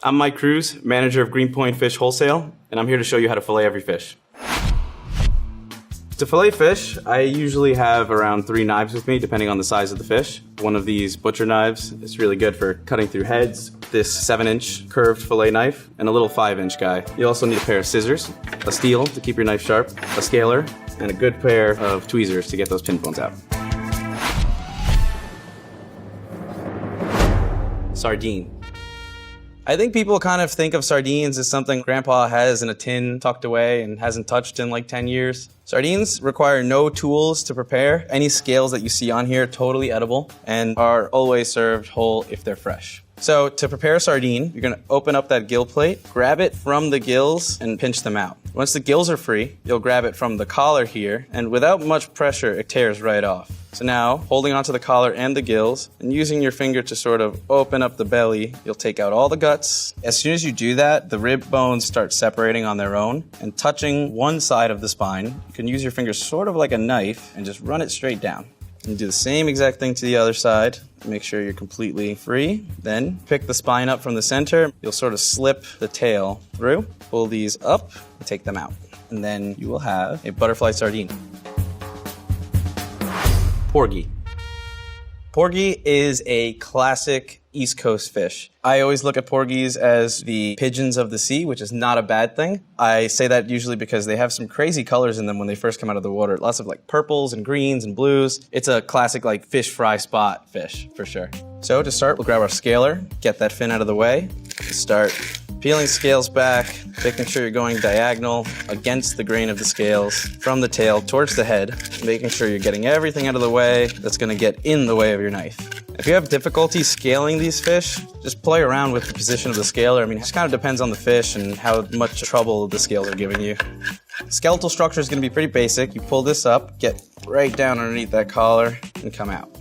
I'm Mike Cruz, manager of Greenpoint Fish Wholesale, and I'm here to show you how to fillet every fish. To fillet fish, I usually have around 3 knives with me, depending on the size of the fish. One of these butcher knives is really good for cutting through heads, this 7-inch curved fillet knife, and a little 5-inch guy. You also need a pair of scissors, a steel to keep your knife sharp, a scaler, and a good pair of tweezers to get those pin bones out. Sardine. I think people kind of think of sardines as something Grandpa has in a tin tucked away and hasn't touched in like 10 years. Sardines require no tools to prepare. Any scales that you see on here are totally edible and are always served whole if they're fresh. So to prepare a sardine, you're gonna open up that gill plate, grab it from the gills and pinch them out. Once the gills are free, you'll grab it from the collar here, and without much pressure, it tears right off. So now, holding onto the collar and the gills, and using your finger to sort of open up the belly, you'll take out all the guts. As soon as you do that, the rib bones start separating on their own, and touching one side of the spine, you can use your fingers sort of like a knife and just run it straight down. And do the same exact thing to the other side. Make sure you're completely free. Then pick the spine up from the center. You'll sort of slip the tail through, pull these up, and take them out. And then you will have a butterfly sardine. Porgy. Porgy is a classic East Coast fish. I always look at porgies as the pigeons of the sea, which is not a bad thing. I say that usually because they have some crazy colors in them when they first come out of the water. Lots of like purples and greens and blues. It's a classic like fish fry spot fish for sure. So to start, we'll grab our scaler, get that fin out of the way, start peeling scales back, making sure you're going diagonal against the grain of the scales from the tail towards the head, making sure you're getting everything out of the way that's gonna get in the way of your knife. If you have difficulty scaling these fish, just play around with the position of the scaler. I mean, it just kind of depends on the fish and how much trouble the scales are giving you. Skeletal structure is gonna be pretty basic. You pull this up, get right down underneath that collar, and come out.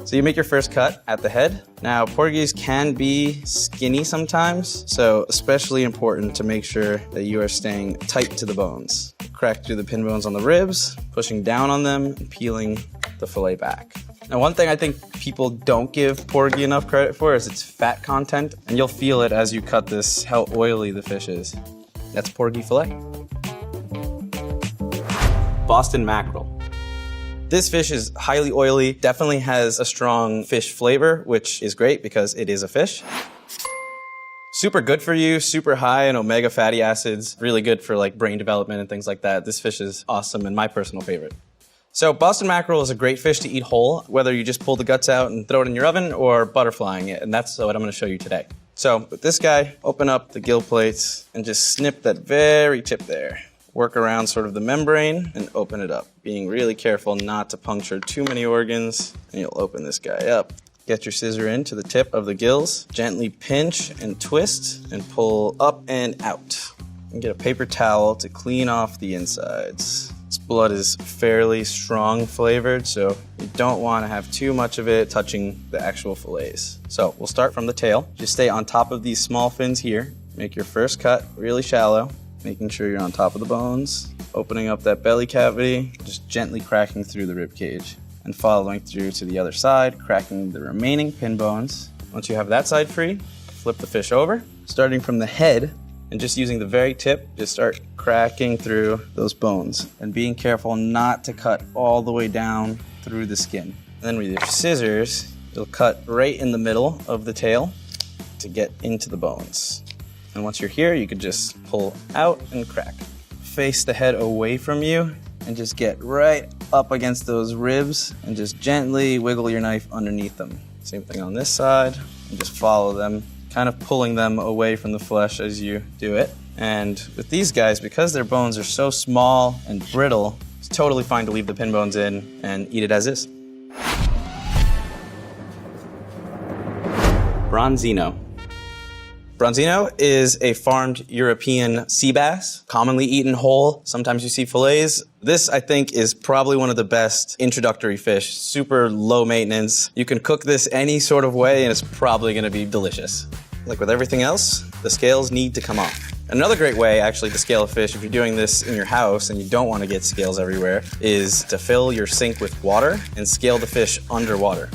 So you make your first cut at the head. Now, porgies can be skinny sometimes, so especially important to make sure that you are staying tight to the bones. Crack through the pin bones on the ribs, pushing down on them, and peeling the fillet back. Now, one thing I think people don't give porgy enough credit for is its fat content, and you'll feel it as you cut this, how oily the fish is. That's porgy fillet. Boston mackerel. This fish is highly oily, definitely has a strong fish flavor, which is great because it is a fish. Super good for you, super high in omega fatty acids, really good for like brain development and things like that. This fish is awesome and my personal favorite. So Boston mackerel is a great fish to eat whole, whether you just pull the guts out and throw it in your oven or butterflying it, and that's what I'm gonna show you today. So with this guy, open up the gill plates and just snip that very tip there. Work around sort of the membrane and open it up, being really careful not to puncture too many organs, and you'll open this guy up. Get your scissor into the tip of the gills, gently pinch and twist and pull up and out. And get a paper towel to clean off the insides. This blood is fairly strong flavored, so you don't want to have too much of it touching the actual fillets. So we'll start from the tail. Just stay on top of these small fins here. Make your first cut really shallow, making sure you're on top of the bones, opening up that belly cavity, just gently cracking through the rib cage, and following through to the other side, cracking the remaining pin bones. Once you have that side free, flip the fish over, starting from the head, and just using the very tip, just start cracking through those bones, and being careful not to cut all the way down through the skin. And then with your scissors, you'll cut right in the middle of the tail to get into the bones. And once you're here, you can just pull out and crack. Face the head away from you and just get right up against those ribs and just gently wiggle your knife underneath them. Same thing on this side, and just follow them, kind of pulling them away from the flesh as you do it. And with these guys, because their bones are so small and brittle, it's totally fine to leave the pin bones in and eat it as is. Bronzino. Bronzino is a farmed European sea bass, commonly eaten whole. Sometimes you see fillets. This, I think, is probably one of the best introductory fish. Super low maintenance. You can cook this any sort of way and it's probably gonna be delicious. Like with everything else, the scales need to come off. Another great way, actually, to scale a fish, if you're doing this in your house and you don't want to get scales everywhere, is to fill your sink with water and scale the fish underwater.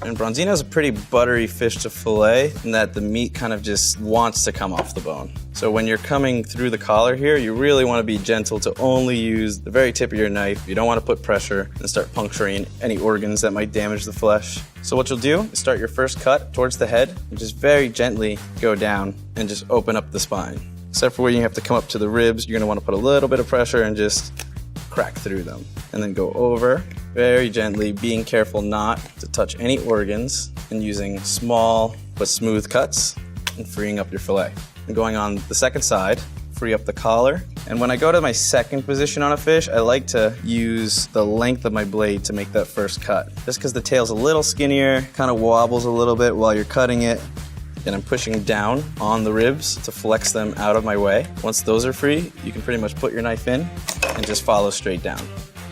And bronzino is a pretty buttery fish to fillet in that the meat kind of just wants to come off the bone. So when you're coming through the collar here, you really want to be gentle to only use the very tip of your knife. You don't want to put pressure and start puncturing any organs that might damage the flesh. So what you'll do is start your first cut towards the head and just very gently go down and just open up the spine. Except for where you have to come up to the ribs, you're going to want to put a little bit of pressure and just crack through them. And then go over very gently, being careful not to touch any organs and using small but smooth cuts and freeing up your fillet. And going on the second side, free up the collar. And when I go to my second position on a fish, I like to use the length of my blade to make that first cut. Just because the tail's a little skinnier, kind of wobbles a little bit while you're cutting it. And I'm pushing down on the ribs to flex them out of my way. Once those are free, you can pretty much put your knife in and just follow straight down.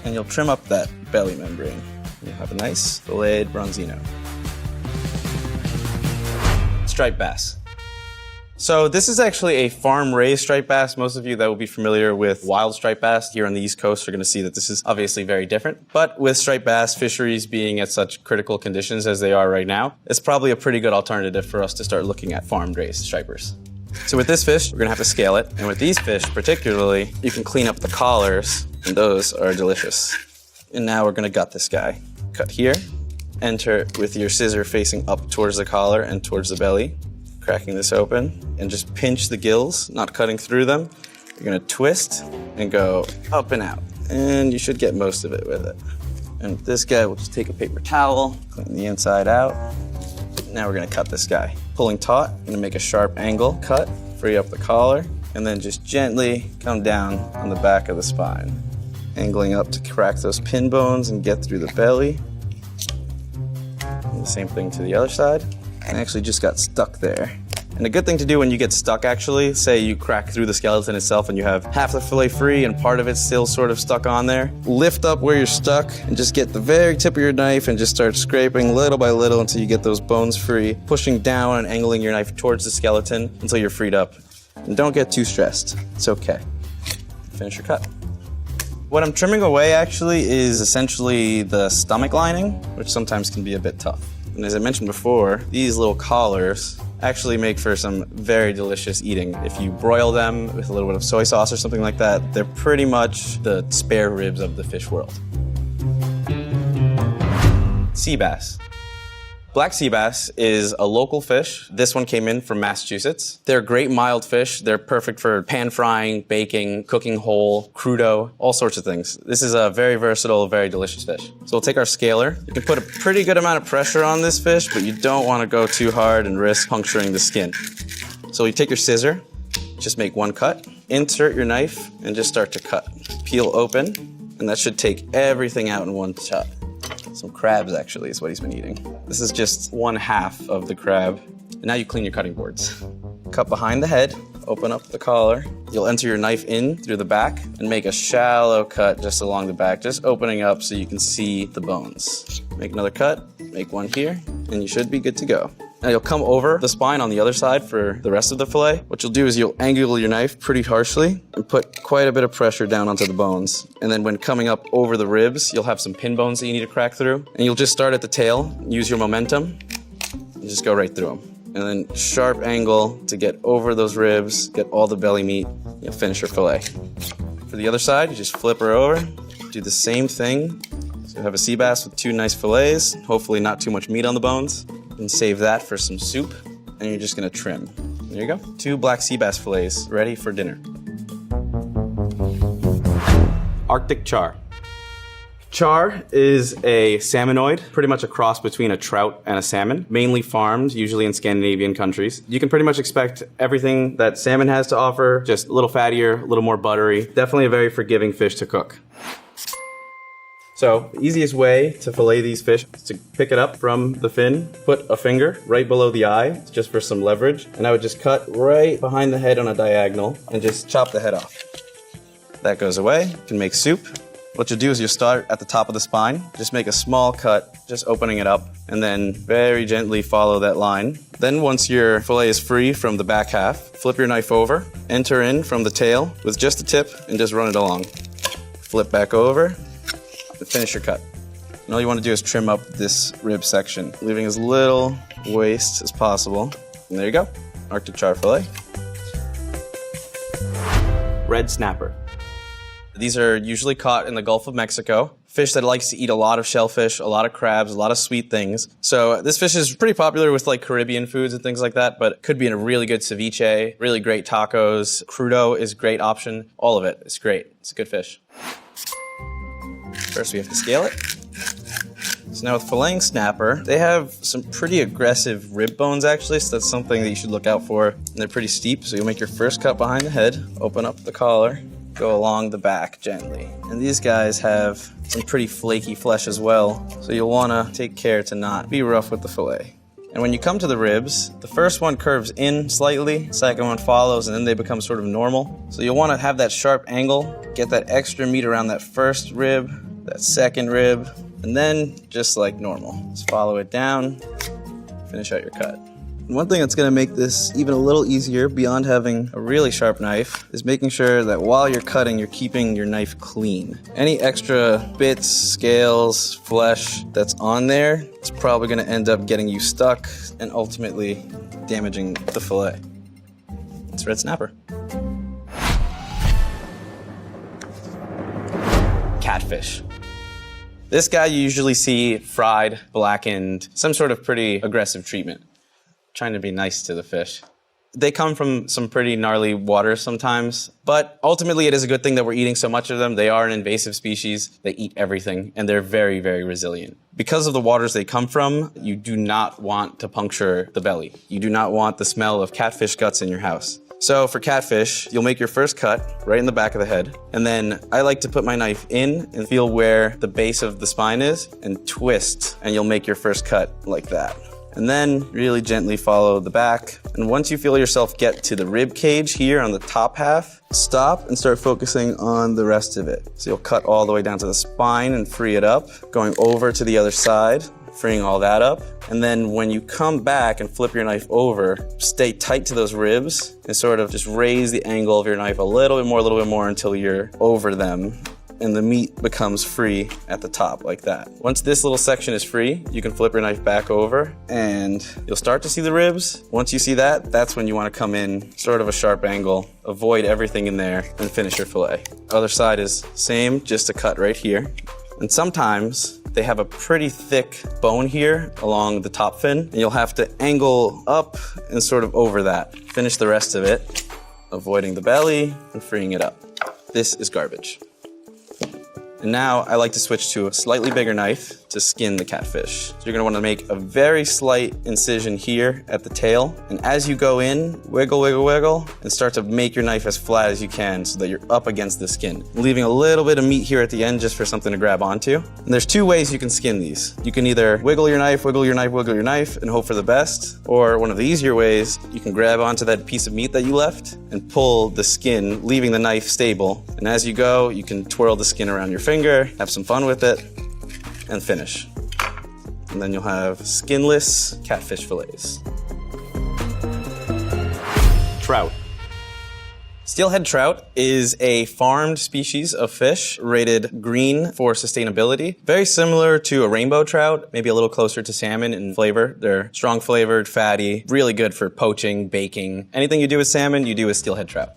And you'll trim up that belly membrane. You'll have a nice filleted bronzino. Striped bass. So this is actually a farm-raised striped bass. Most of you that will be familiar with wild striped bass here on the East Coast are going to see that this is obviously very different. But with striped bass fisheries being at such critical conditions as they are right now, it's probably a pretty good alternative for us to start looking at farm-raised stripers. So with this fish, we're going to have to scale it. And with these fish particularly, you can clean up the collars, and those are delicious. And now we're going to gut this guy. Cut here, enter with your scissor facing up towards the collar and towards the belly. Cracking this open and just pinch the gills, not cutting through them. You're gonna twist and go up and out. And you should get most of it with it. And this guy, we'll just take a paper towel, clean the inside out. Now we're gonna cut this guy. Pulling taut, I'm gonna make a sharp angle cut, free up the collar, and then just gently come down on the back of the spine. Angling up to crack those pin bones and get through the belly. And the same thing to the other side. And actually just got stuck there. And a good thing to do when you get stuck actually, say you crack through the skeleton itself and you have half the fillet free and part of it's still sort of stuck on there, lift up where you're stuck and just get the very tip of your knife and just start scraping little by little until you get those bones free, pushing down and angling your knife towards the skeleton until you're freed up. And don't get too stressed, it's okay. Finish your cut. What I'm trimming away actually is essentially the stomach lining, which sometimes can be a bit tough. And as I mentioned before, these little collars actually make for some very delicious eating. If you broil them with a little bit of soy sauce or something like that, they're pretty much the spare ribs of the fish world. Sea bass. Black sea bass is a local fish. This one came in from Massachusetts. They're great mild fish. They're perfect for pan frying, baking, cooking whole, crudo, all sorts of things. This is a very versatile, very delicious fish. So we'll take our scaler. You can put a pretty good amount of pressure on this fish, but you don't want to go too hard and risk puncturing the skin. So you take your scissor, just make one cut, insert your knife, and just start to cut. Peel open, and that should take everything out in one shot. Some crabs, actually, is what he's been eating. This is just 1/2 of the crab. And now you clean your cutting boards. Cut behind the head, open up the collar. You'll enter your knife in through the back and make a shallow cut just along the back, just opening up so you can see the bones. Make another cut, make one here, and you should be good to go. Now you'll come over the spine on the other side for the rest of the fillet. What you'll do is you'll angle your knife pretty harshly and put quite a bit of pressure down onto the bones. And then when coming up over the ribs, you'll have some pin bones that you need to crack through. And you'll just start at the tail, use your momentum, and just go right through them. And then sharp angle to get over those ribs, get all the belly meat, you'll finish your fillet. For the other side, you just flip her over, do the same thing. So you have a sea bass with 2 nice fillets, hopefully not too much meat on the bones. And save that for some soup, and you're just gonna trim. There you go. 2 black sea bass fillets ready for dinner. Arctic char. Char is a salmonoid, pretty much a cross between a trout and a salmon, mainly farmed, usually in Scandinavian countries. You can pretty much expect everything that salmon has to offer, just a little fattier, a little more buttery. Definitely a very forgiving fish to cook. So the easiest way to fillet these fish is to pick it up from the fin, put a finger right below the eye, just for some leverage, and I would just cut right behind the head on a diagonal and just chop the head off. That goes away. You can make soup. What you'll do is you'll start at the top of the spine, just make a small cut, just opening it up, and then very gently follow that line. Then once your fillet is free from the back half, flip your knife over, enter in from the tail with just the tip, and just run it along. Flip back over, and finish your cut. And all you want to do is trim up this rib section, leaving as little waste as possible. And there you go, Arctic char fillet. Red snapper. These are usually caught in the Gulf of Mexico. Fish that likes to eat a lot of shellfish, a lot of crabs, a lot of sweet things. So this fish is pretty popular with like Caribbean foods and things like that, but it could be in a really good ceviche, really great tacos. Crudo is a great option. All of it is great. It's a good fish. First we have to scale it. So now with filleting snapper, they have some pretty aggressive rib bones actually, so that's something that you should look out for. And they're pretty steep, so you'll make your first cut behind the head, open up the collar, go along the back gently. And these guys have some pretty flaky flesh as well, so you'll want to take care to not be rough with the fillet. And when you come to the ribs, the first one curves in slightly, second one follows, and then they become sort of normal. So you'll want to have that sharp angle, get that extra meat around that first rib, that second rib, and then just like normal. Just follow it down, finish out your cut. One thing that's going to make this even a little easier beyond having a really sharp knife is making sure that while you're cutting, you're keeping your knife clean. Any extra bits, scales, flesh that's on there, it's probably going to end up getting you stuck and ultimately damaging the fillet. It's red snapper. Catfish. This guy you usually see fried, blackened, some sort of pretty aggressive treatment. Trying to be nice to the fish. They come from some pretty gnarly waters sometimes, but ultimately it is a good thing that we're eating so much of them. They are an invasive species. They eat everything, and they're very, very resilient. Because of the waters they come from, you do not want to puncture the belly. You do not want the smell of catfish guts in your house. So for catfish, you'll make your first cut right in the back of the head, and then I like to put my knife in and feel where the base of the spine is and twist, and you'll make your first cut like that. And then really gently follow the back. And once you feel yourself get to the rib cage here on the top half, stop and start focusing on the rest of it. So you'll cut all the way down to the spine and free it up, going over to the other side, freeing all that up. And then when you come back and flip your knife over, stay tight to those ribs and sort of just raise the angle of your knife a little bit more until you're over them. And the meat becomes free at the top like that. Once this little section is free, you can flip your knife back over and you'll start to see the ribs. Once you see that, that's when you want to come in sort of a sharp angle, avoid everything in there, and finish your fillet. Other side is same, just a cut right here. And sometimes they have a pretty thick bone here along the top fin, and you'll have to angle up and sort of over that. Finish the rest of it, avoiding the belly and freeing it up. This is garbage. And now I like to switch to a slightly bigger knife to skin the catfish. So you're gonna wanna make a very slight incision here at the tail. And as you go in, wiggle, wiggle, wiggle, and start to make your knife as flat as you can so that you're up against the skin. Leaving a little bit of meat here at the end just for something to grab onto. And there's two ways you can skin these. You can either wiggle your knife, wiggle your knife, wiggle your knife, and hope for the best. Or one of the easier ways, you can grab onto that piece of meat that you left and pull the skin, leaving the knife stable. And as you go, you can twirl the skin around your finger, have some fun with it, and finish. And then you'll have skinless catfish fillets. Trout. Steelhead trout is a farmed species of fish rated green for sustainability. Very similar to a rainbow trout, maybe a little closer to salmon in flavor. They're strong flavored, fatty, really good for poaching, baking. Anything you do with salmon, you do with steelhead trout.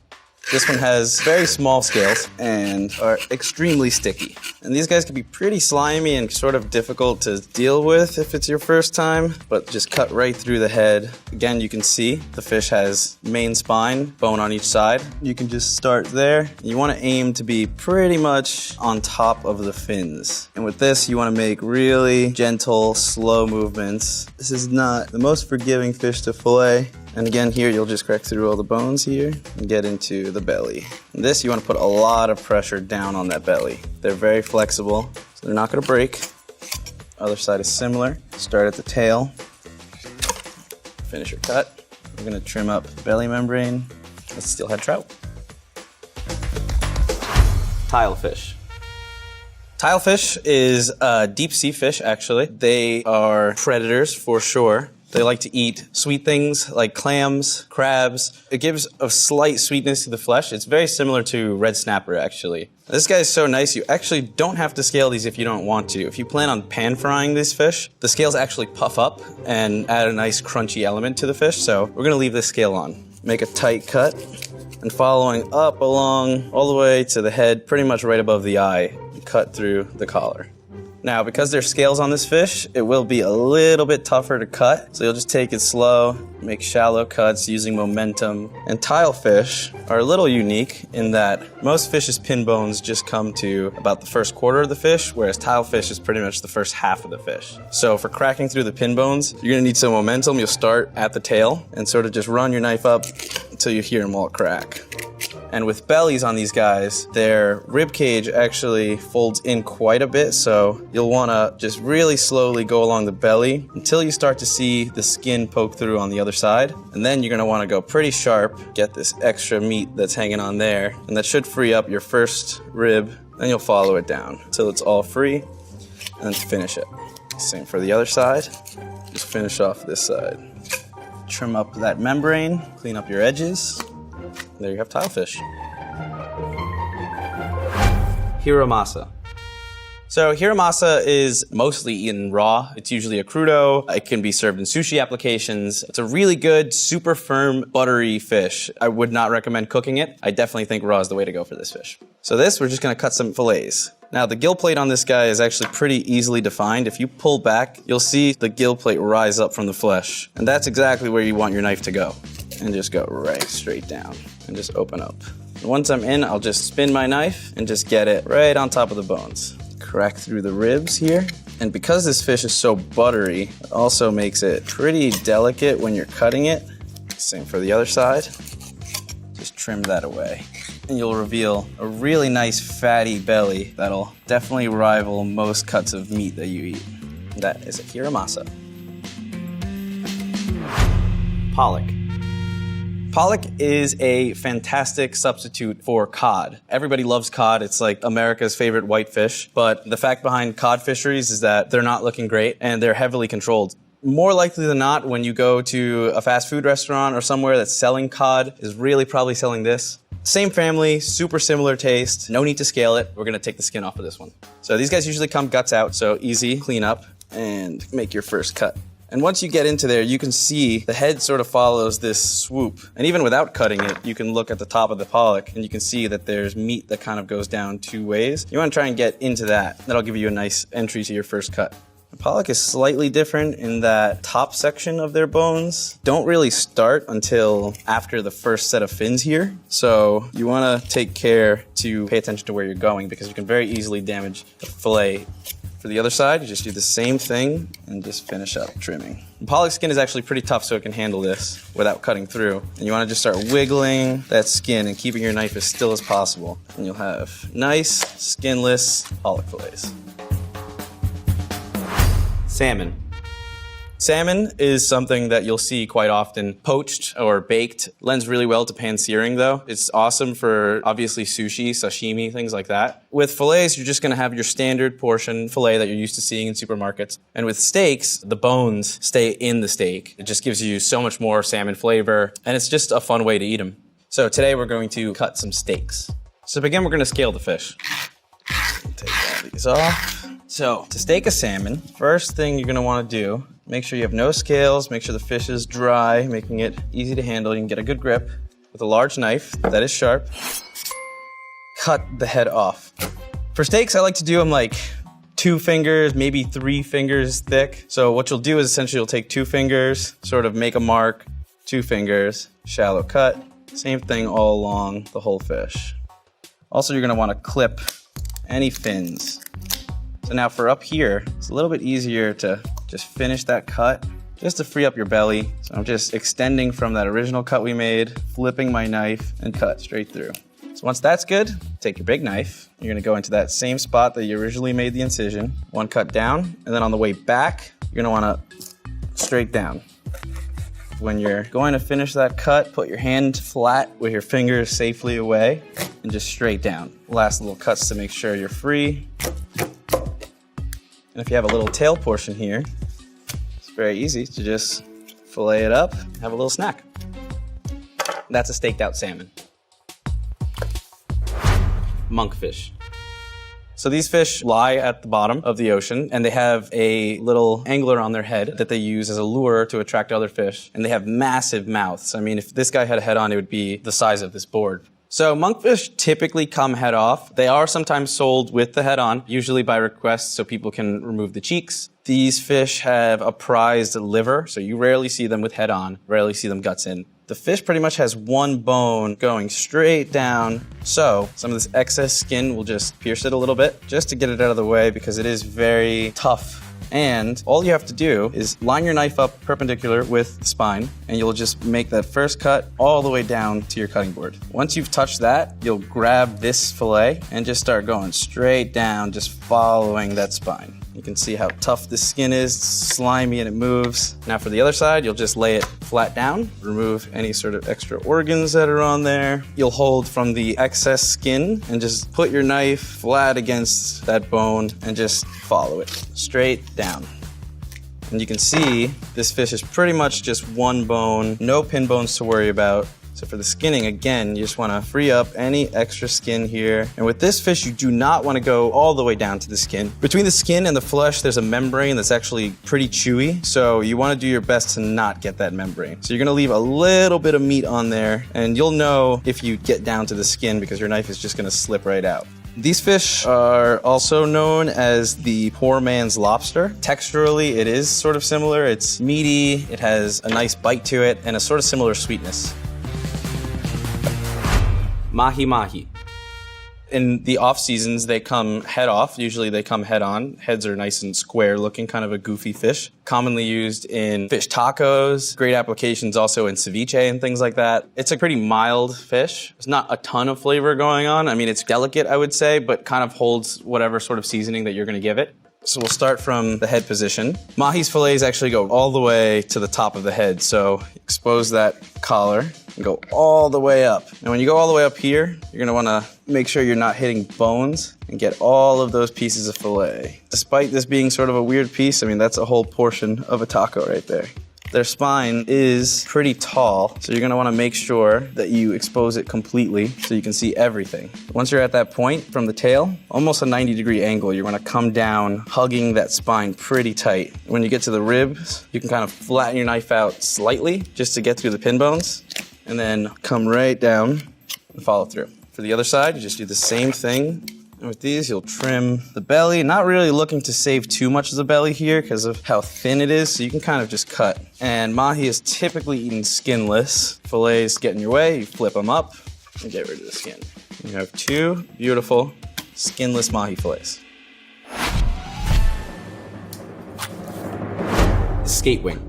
This one has very small scales and are extremely sticky. And these guys can be pretty slimy and sort of difficult to deal with if it's your first time, but just cut right through the head. Again, you can see the fish has main spine, bone on each side. You can just start there. You want to aim to be pretty much on top of the fins. And with this, you want to make really gentle, slow movements. This is not the most forgiving fish to fillet. And again, here you'll just crack through all the bones here and get into the belly. And this, you want to put a lot of pressure down on that belly. They're very flexible, so they're not going to break. Other side is similar. Start at the tail. Finish your cut. We're going to trim up the belly membrane. Let's steelhead trout. Tilefish. Tilefish is a deep sea fish, actually. They are predators for sure. They like to eat sweet things like clams, crabs. It gives a slight sweetness to the flesh. It's very similar to red snapper, actually. This guy's so nice, you actually don't have to scale these if you don't want to. If you plan on pan frying these fish, the scales actually puff up and add a nice crunchy element to the fish, so we're gonna leave this scale on. Make a tight cut, and following up along all the way to the head, pretty much right above the eye, cut through the collar. Now, because there's scales on this fish, it will be a little bit tougher to cut, so you'll just take it slow, make shallow cuts using momentum. And tile fish are a little unique in that most fish's pin bones just come to about the first quarter of the fish, whereas tile fish is pretty much the first half of the fish. So for cracking through the pin bones, you're gonna need some momentum. You'll start at the tail and sort of just run your knife up until you hear them all crack. And with bellies on these guys, their rib cage actually folds in quite a bit, so you'll want to just really slowly go along the belly until you start to see the skin poke through on the other side. And then you're going to want to go pretty sharp, get this extra meat that's hanging on there, and that should free up your first rib. Then you'll follow it down until it's all free, and then finish it. Same for the other side. Just finish off this side. Trim up that membrane, clean up your edges. There you have tilefish. Hiramasa. So hiramasa is mostly eaten raw. It's usually a crudo. It can be served in sushi applications. It's a really good, super firm, buttery fish. I would not recommend cooking it. I definitely think raw is the way to go for this fish. So we're just gonna cut some fillets. Now the gill plate on this guy is actually pretty easily defined. If you pull back, you'll see the gill plate rise up from the flesh. And that's exactly where you want your knife to go. And just go right straight down and just open up. And once I'm in, I'll just spin my knife and just get it right on top of the bones. Crack through the ribs here. And because this fish is so buttery, it also makes it pretty delicate when you're cutting it. Same for the other side. Just trim that away. And you'll reveal a really nice fatty belly that'll definitely rival most cuts of meat that you eat. That is a hiramasa. Pollock. Pollock is a fantastic substitute for cod. Everybody loves cod. It's like America's favorite white fish. But the fact behind cod fisheries is that they're not looking great and they're heavily controlled. More likely than not, when you go to a fast food restaurant or somewhere that's selling cod, is really probably selling this. Same family, super similar taste. No need to scale it. We're gonna take the skin off of this one. So these guys usually come guts out, so easy, clean up, and make your first cut. And once you get into there, you can see the head sort of follows this swoop. And even without cutting it, you can look at the top of the pollock and you can see that there's meat that kind of goes down two ways. You want to try and get into that. That'll give you a nice entry to your first cut. The pollock is slightly different in that top section of their bones don't really start until after the first set of fins here. So you want to take care to pay attention to where you're going because you can very easily damage the fillet. For the other side, you just do the same thing and just finish up trimming. The pollock skin is actually pretty tough, so it can handle this without cutting through. And you want to just start wiggling that skin and keeping your knife as still as possible. And you'll have nice, skinless pollock fillets. Salmon. Salmon is something that you'll see quite often poached or baked. Lends really well to pan searing though. It's awesome for obviously sushi, sashimi, things like that. With fillets, you're just gonna have your standard portion fillet that you're used to seeing in supermarkets. And with steaks, the bones stay in the steak. It just gives you so much more salmon flavor and it's just a fun way to eat them. So today we're going to cut some steaks. So to begin, we're gonna scale the fish. Take all these off. So to steak a salmon, first thing you're gonna wanna do, make sure you have no scales, make sure the fish is dry, making it easy to handle. You can get a good grip with a large knife that is sharp. Cut the head off. For steaks, I like to do them like 2 fingers, maybe 3 fingers thick. So what you'll do is essentially you'll take 2 fingers, sort of make a mark, 2 fingers, shallow cut. Same thing all along the whole fish. Also, you're gonna wanna clip any fins. So now for up here, it's a little bit easier to just finish that cut, just to free up your belly. So I'm just extending from that original cut we made, flipping my knife, and cut straight through. So once that's good, take your big knife. You're gonna go into that same spot that you originally made the incision, 1 cut down, and then on the way back, you're gonna wanna straight down. When you're going to finish that cut, put your hand flat with your fingers safely away, and just straight down. Last little cuts to make sure you're free. And if you have a little tail portion here, it's very easy to just fillet it up, have a little snack. That's a staked out salmon. Monkfish. So these fish lie at the bottom of the ocean, and they have a little angler on their head that they use as a lure to attract other fish. And they have massive mouths. I mean, if this guy had a head on, it would be the size of this board. So monkfish typically come head off. They are sometimes sold with the head on, usually by request so people can remove the cheeks. These fish have a prized liver, so you rarely see them with head on, rarely see them guts in. The fish pretty much has one bone going straight down, so some of this excess skin will just pierce it a little bit, just to get it out of the way because it is very tough. And all you have to do is line your knife up perpendicular with the spine, and you'll just make that first cut all the way down to your cutting board. Once you've touched that, you'll grab this fillet and just start going straight down, just following that spine. You can see how tough the skin is, it's slimy and it moves. Now for the other side, you'll just lay it flat down, remove any sort of extra organs that are on there. You'll hold from the excess skin and just put your knife flat against that bone and just follow it straight down. And you can see this fish is pretty much just one bone, no pin bones to worry about. So for the skinning, again, you just want to free up any extra skin here. And with this fish, you do not want to go all the way down to the skin. Between the skin and the flesh, there's a membrane that's actually pretty chewy. So you want to do your best to not get that membrane. So you're going to leave a little bit of meat on there, and you'll know if you get down to the skin because your knife is just going to slip right out. These fish are also known as the poor man's lobster. Texturally, it is sort of similar. It's meaty, it has a nice bite to it, and a sort of similar sweetness. Mahi-mahi. In the off seasons, they come head off. Usually they come head on. Heads are nice and square looking, kind of a goofy fish. Commonly used in fish tacos. Great applications also in ceviche and things like that. It's a pretty mild fish. There's not a ton of flavor going on. I mean, it's delicate, I would say, but kind of holds whatever sort of seasoning that you're going to give it. So we'll start from the head position. Mahi's fillets actually go all the way to the top of the head. So expose that collar and go all the way up. And when you go all the way up here, you're gonna wanna make sure you're not hitting bones and get all of those pieces of fillet. Despite this being sort of a weird piece, I mean, that's a whole portion of a taco right there. Their spine is pretty tall, so you're gonna wanna make sure that you expose it completely so you can see everything. Once you're at that point from the tail, almost a 90-degree angle, you're gonna come down, hugging that spine pretty tight. When you get to the ribs, you can kind of flatten your knife out slightly just to get through the pin bones, and then come right down and follow through. For the other side, you just do the same thing. And with these, you'll trim the belly. Not really looking to save too much of the belly here because of how thin it is, so you can kind of just cut. And mahi is typically eaten skinless. Fillets get in your way, you flip them up and get rid of the skin. You have two beautiful skinless mahi fillets. Skate wing.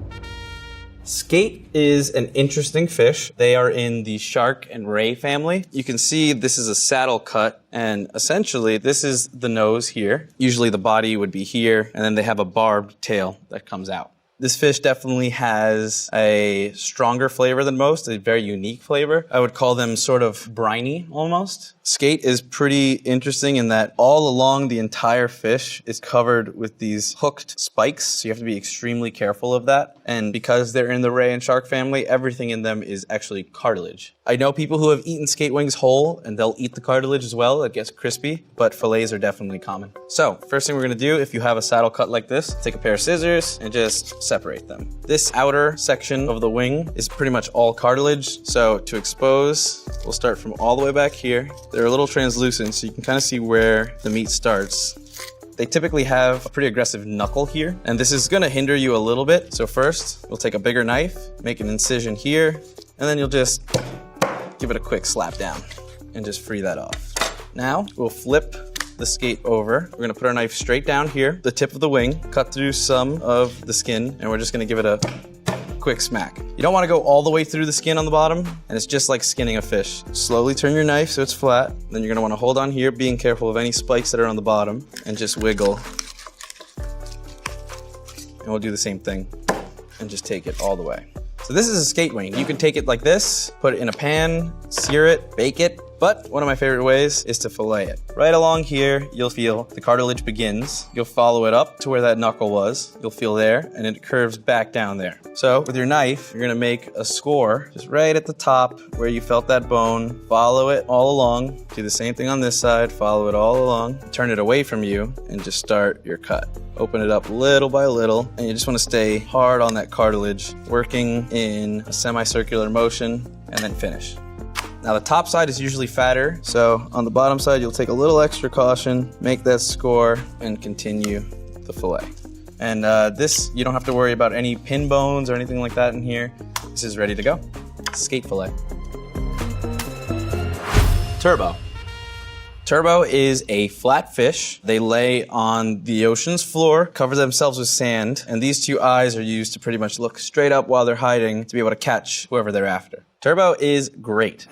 Skate is an interesting fish. They are in the shark and ray family. You can see this is a saddle cut, and essentially this is the nose here. Usually the body would be here, and then they have a barbed tail that comes out. This fish definitely has a stronger flavor than most, a very unique flavor. I would call them sort of briny almost. Skate is pretty interesting in that all along the entire fish is covered with these hooked spikes, so you have to be extremely careful of that. And because they're in the ray and shark family, everything in them is actually cartilage. I know people who have eaten skate wings whole, and they'll eat the cartilage as well. It gets crispy, but fillets are definitely common. So, first thing we're gonna do, if you have a saddle cut like this, take a pair of scissors and just separate them. This outer section of the wing is pretty much all cartilage, so to expose, we'll start from all the way back here. They're a little translucent, so you can kind of see where the meat starts. They typically have a pretty aggressive knuckle here, and this is gonna hinder you a little bit. So first, we'll take a bigger knife, make an incision here, and then you'll just give it a quick slap down and just free that off. Now, we'll flip the skate over. We're gonna put our knife straight down here, the tip of the wing, cut through some of the skin, and we're just gonna give it a quick smack. You don't wanna go all the way through the skin on the bottom, and it's just like skinning a fish. Slowly turn your knife so it's flat, then you're gonna wanna hold on here, being careful of any spikes that are on the bottom, and just wiggle. And we'll do the same thing, and just take it all the way. So this is a skate wing. You can take it like this, put it in a pan, sear it, bake it. But one of my favorite ways is to fillet it. Right along here, you'll feel the cartilage begins. You'll follow it up to where that knuckle was. You'll feel there, and it curves back down there. So with your knife, you're gonna make a score just right at the top where you felt that bone. Follow it all along. Do the same thing on this side. Follow it all along. Turn it away from you and just start your cut. Open it up little by little, and you just wanna stay hard on that cartilage, working in a semicircular motion, and then finish. Now the top side is usually fatter, so on the bottom side you'll take a little extra caution, make that score, and continue the fillet. And this, you don't have to worry about any pin bones or anything like that in here. This is ready to go. Skate fillet. Turbo. Turbo is a flat fish. They lay on the ocean's floor, cover themselves with sand, and these two eyes are used to pretty much look straight up while they're hiding to be able to catch whoever they're after. Turbo is great.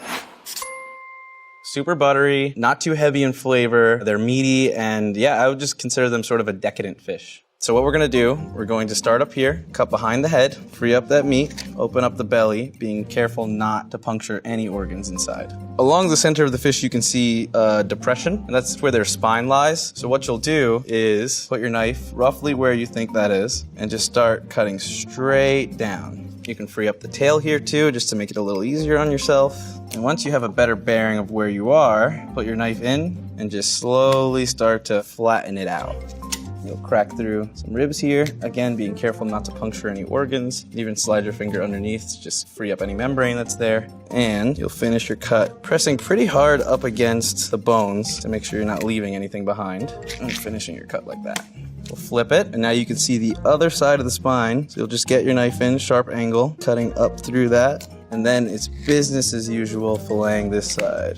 Super buttery, not too heavy in flavor. They're meaty, and yeah, I would just consider them sort of a decadent fish. So what we're gonna do, we're going to start up here, cut behind the head, free up that meat, open up the belly, being careful not to puncture any organs inside. Along the center of the fish, you can see a depression, and that's where their spine lies. So what you'll do is put your knife roughly where you think that is, and just start cutting straight down. You can free up the tail here too, just to make it a little easier on yourself. And once you have a better bearing of where you are, put your knife in and just slowly start to flatten it out. You'll crack through some ribs here. Again, being careful not to puncture any organs. Even slide your finger underneath to just free up any membrane that's there. And you'll finish your cut, pressing pretty hard up against the bones to make sure you're not leaving anything behind. And finishing your cut like that. We'll flip it, and now you can see the other side of the spine. So you'll just get your knife in, sharp angle, cutting up through that. And then it's business as usual filleting this side.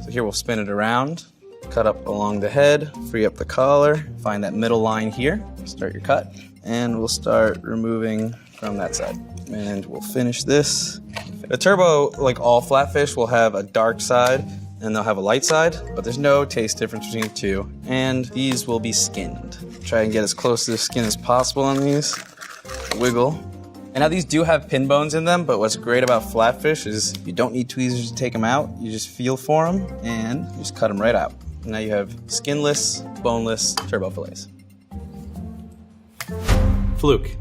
So here we'll spin it around. Cut up along the head, free up the collar, find that middle line here, start your cut, and we'll start removing from that side. And we'll finish this. The turbo, like all flatfish, will have a dark side and they'll have a light side, but there's no taste difference between the two. And these will be skinned. Try and get as close to the skin as possible on these. Wiggle. And now these do have pin bones in them, but what's great about flatfish is you don't need tweezers to take them out. You just feel for them and you just cut them right out. Now you have skinless, boneless turbo fillets. Fluke.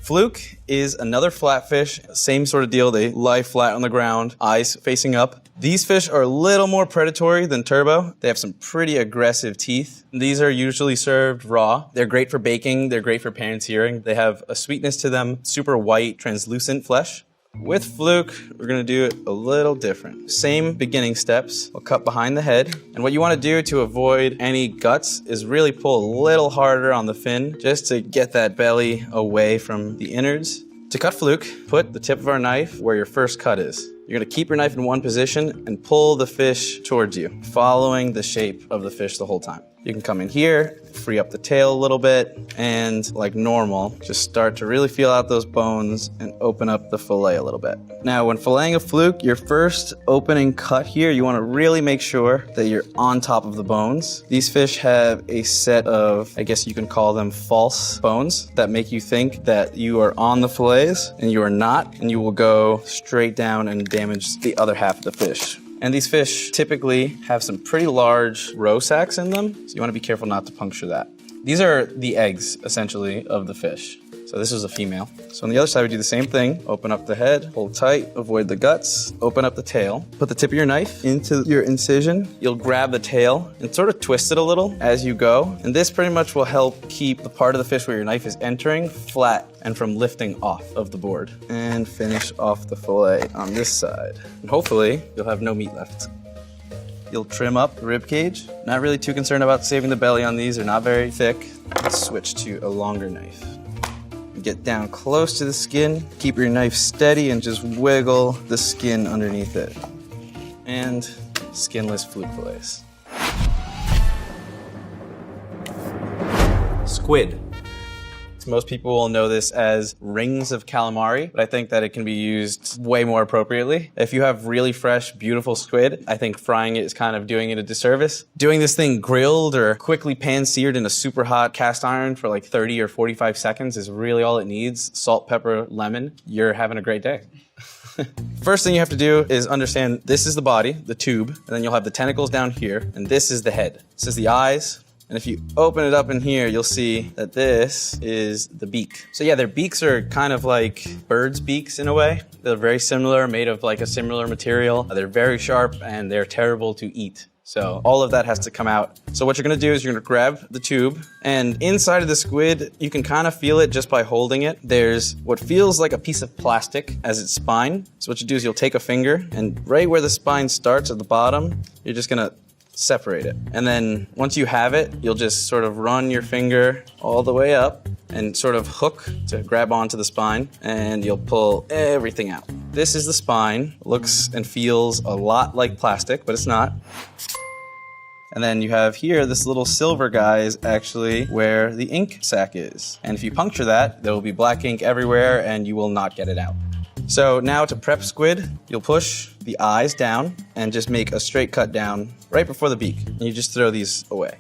Fluke is another flatfish, same sort of deal. They lie flat on the ground, eyes facing up. These fish are a little more predatory than turbo. They have some pretty aggressive teeth. These are usually served raw. They're great for baking. They're great for pan-searing. They have a sweetness to them, super white, translucent flesh. With fluke, we're gonna do it a little different. Same beginning steps. We'll cut behind the head. And what you wanna do to avoid any guts is really pull a little harder on the fin just to get that belly away from the innards. To cut fluke, put the tip of our knife where your first cut is. You're gonna keep your knife in one position and pull the fish towards you, following the shape of the fish the whole time. You can come in here, free up the tail a little bit, and like normal, just start to really feel out those bones and open up the fillet a little bit. Now, when filleting a fluke, your first opening cut here, you wanna really make sure that you're on top of the bones. These fish have a set of, I guess you can call them false bones that make you think that you are on the fillets and you are not, and you will go straight down and damage the other half of the fish. And these fish typically have some pretty large roe sacs in them, so you want to be careful not to puncture that. These are the eggs, essentially, of the fish. So this is a female. So on the other side, we do the same thing. Open up the head, hold tight, avoid the guts, open up the tail. Put the tip of your knife into your incision. You'll grab the tail and sort of twist it a little as you go. And this pretty much will help keep the part of the fish where your knife is entering flat and from lifting off of the board. And finish off the fillet on this side. And hopefully, you'll have no meat left. You'll trim up the rib cage. Not really too concerned about saving the belly on these. They're not very thick. Let's switch to a longer knife. Get down close to the skin, keep your knife steady and just wiggle the skin underneath it. And skinless fluke fillets. Squid. Most people will know this as rings of calamari, but I think that it can be used way more appropriately. If you have really fresh, beautiful squid, I think frying it is kind of doing it a disservice. Doing this thing grilled or quickly pan-seared in a super hot cast iron for like 30 or 45 seconds is really all it needs. Salt, pepper, lemon. You're having a great day. First thing you have to do is understand this is the body, the tube, and then you'll have the tentacles down here, and this is the head. This is the eyes. And if you open it up in here, you'll see that this is the beak. So yeah, their beaks are kind of like birds' beaks in a way. They're very similar, made of like a similar material. They're very sharp and they're terrible to eat. So all of that has to come out. So what you're gonna do is you're gonna grab the tube, and inside of the squid, you can kind of feel it just by holding it. There's what feels like a piece of plastic as its spine. So what you do is you'll take a finger, and right where the spine starts at the bottom, you're just gonna separate it. And then once you have it, you'll just sort of run your finger all the way up and sort of hook to grab onto the spine, and you'll pull everything out. This is the spine. It looks and feels a lot like plastic, but it's not. And then you have here, this little silver guy is actually where the ink sac is. And if you puncture that, there will be black ink everywhere and you will not get it out. So now to prep squid, you'll push the eyes down and just make a straight cut down right before the beak. And you just throw these away.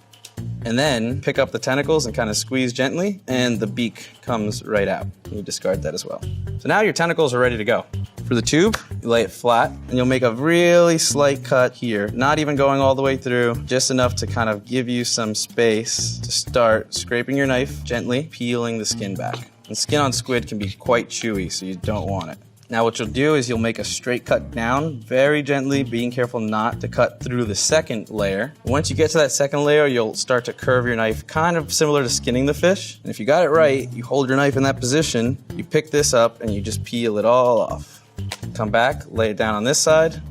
And then pick up the tentacles and kind of squeeze gently, and the beak comes right out. And you discard that as well. So now your tentacles are ready to go. For the tube, you lay it flat, and you'll make a really slight cut here, not even going all the way through, just enough to kind of give you some space to start scraping your knife gently, peeling the skin back. And skin on squid can be quite chewy, so you don't want it. Now what you'll do is you'll make a straight cut down, very gently, being careful not to cut through the second layer. Once you get to that second layer, you'll start to curve your knife, kind of similar to skinning the fish. And if you got it right, you hold your knife in that position, you pick this up, and you just peel it all off. Come back, lay it down on this side,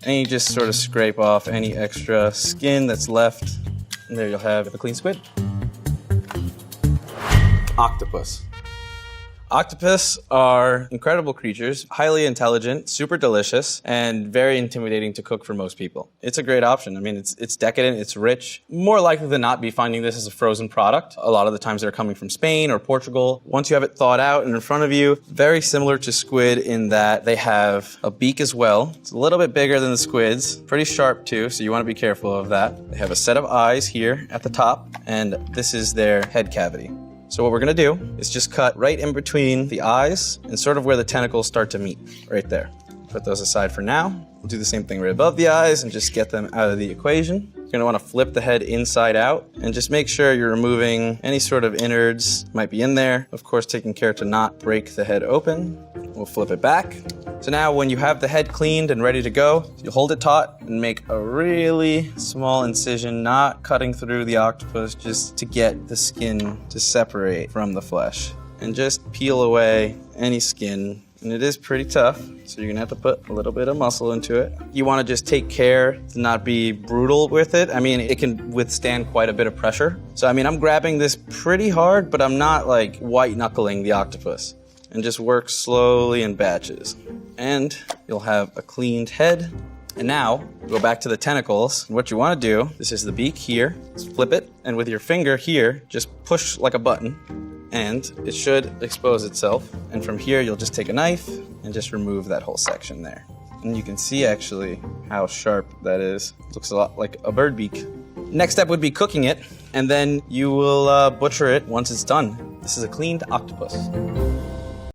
and you just sort of scrape off any extra skin that's left. And there you'll have a clean squid. Octopus. Octopus are incredible creatures, highly intelligent, super delicious, and very intimidating to cook for most people. It's a great option. I mean, it's decadent, it's rich. More likely than not be finding this as a frozen product. A lot of the times they're coming from Spain or Portugal. Once you have it thawed out and in front of you, very similar to squid in that they have a beak as well. It's a little bit bigger than the squids, pretty sharp too, so you want to be careful of that. They have a set of eyes here at the top, and this is their head cavity. So what we're gonna do is just cut right in between the eyes and sort of where the tentacles start to meet, right there. Put those aside for now. We'll do the same thing right above the eyes and just get them out of the equation. You're gonna wanna flip the head inside out and just make sure you're removing any sort of innards might be in there. Of course, taking care to not break the head open. We'll flip it back. So now when you have the head cleaned and ready to go, you hold it taut and make a really small incision, not cutting through the octopus, just to get the skin to separate from the flesh. And just peel away any skin. And it is pretty tough, so you're gonna have to put a little bit of muscle into it. You wanna just take care to not be brutal with it. I mean, it can withstand quite a bit of pressure. So I mean, I'm grabbing this pretty hard, but I'm not like white knuckling the octopus. And just work slowly in batches. And you'll have a cleaned head. And now, go back to the tentacles. What you wanna do, this is the beak here, just flip it, and with your finger here, just push like a button, and it should expose itself. And from here, you'll just take a knife and just remove that whole section there. And you can see actually how sharp that is. It looks a lot like a bird beak. Next step would be cooking it, and then you will butcher it once it's done. This is a cleaned octopus.